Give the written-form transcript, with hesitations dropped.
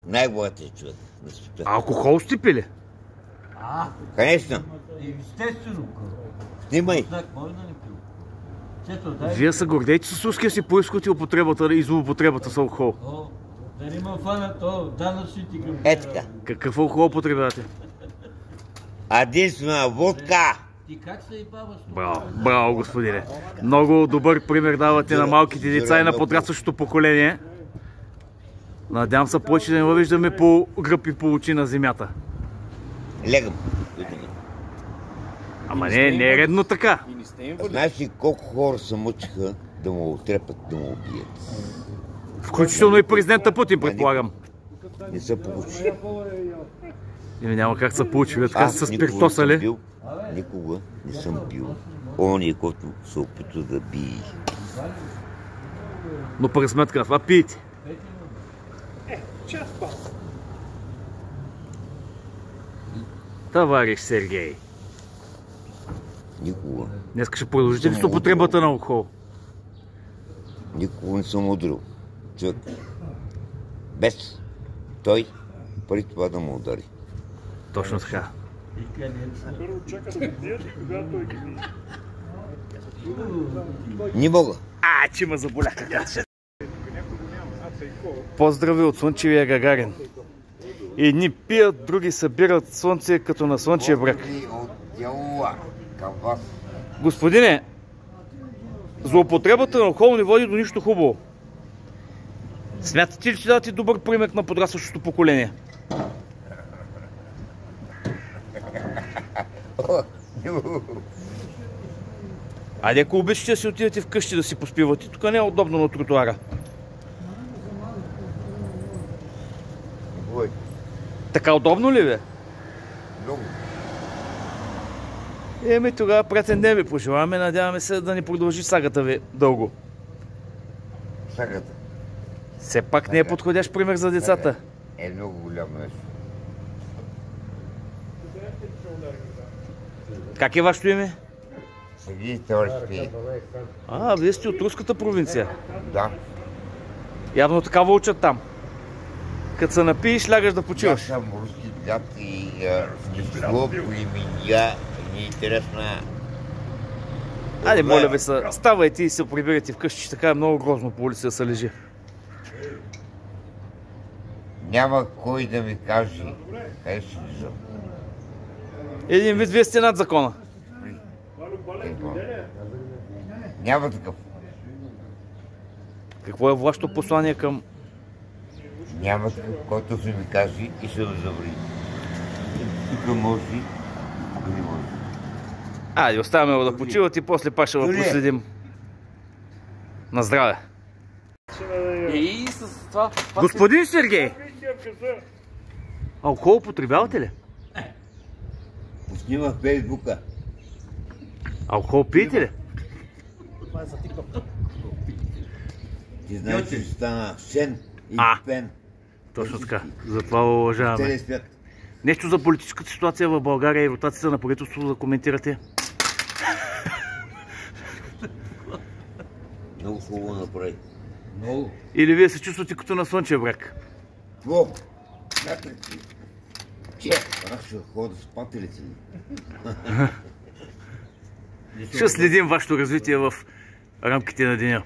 Най-богатия човек на света. Алкохол сте пили? Конечно. Естествено. Снимай. Може да не пил. Вие се гордеете с руския си произход и употребата и злоупотребата с алкохол. Да не ме фанат, данъчните към... Е така. Какъв алкохол употребявате? Единствена водка. Ти как се ебаваш? Браво, браво, господине. Много добър пример давате на малките деца и на подрастващото поколение. Надявам се повече да не виждаме по гръб и по очи на земята. Легам. Ама не е редно така. Знаеш ли колко хора се мъчиха да му отрепат, да му убият? Включително и президента Путин, предполагам. Не се получи. Няма как се получи, така са спиртосали. Никога не съм бил ония, който се опитва да бие. Но през сметка на това пиете. Товарищ Сергей. Никога. Днес ще продължите ли с употребата на алкохол? Никога не съм ударил човек. Без той преди това да му удари. Точно така. Първо чака да ги бият, когато той ги бие. Не мога. Че ме заболяха. Поздрави от Слънчевия Гагарин. Едни пият, други събират слънце като на слънчев бряг. Господине, злоупотребата на алкохол не води до нищо хубаво. Смятате ли, че дадете добър пример на подрастващото поколение? Айде, ако обичате да си отидете вкъщи да си поспивате, тук не е удобно на тротуара. Така удобно ли бе? Много. Тогава приятен ден ви пожелаваме, надяваме се да ни продължи сагата ви дълго. Сагата? Все пак не е подходящ пример за децата. Е много голямо нещо. Как е вашето име? Сергей Таврически. Вие сте от руската провинция. Да. Явно такава учат там. Като се напиеш, лягаш да почиваш. Аз съм руски дят и смисло, племеня, не е интересна. Айде, моля ви се, ставайте и се прибирайте вкъщи, че така е много грозно по улица да се лежи. Няма кой да ми каже къде си лежа. Един вид, вие сте над закона. Няма такъв. Какво е вашето послание към... Няма такъв, който се ми каже и се разобри. Тук може, тук не може. Айде, оставяме да почиват и после пак ще го проследим. На здраве! И с това... Господин Сергей! Алкохол употребявате ли? Снимах в Фейсбука. Алкохол пиете ли? Ти знаеш, че стана Сен и Пен. Точно така. Затова уважаваме. Нещо за политическата ситуация в България и ротацията на правителството да коментирате? Много хубаво направи. Много. Или вие се чувствате като на слънчев бряг? Какво? Че? Аз ще хода с пателите ми. Ще следим вашето развитие в рамките на деня.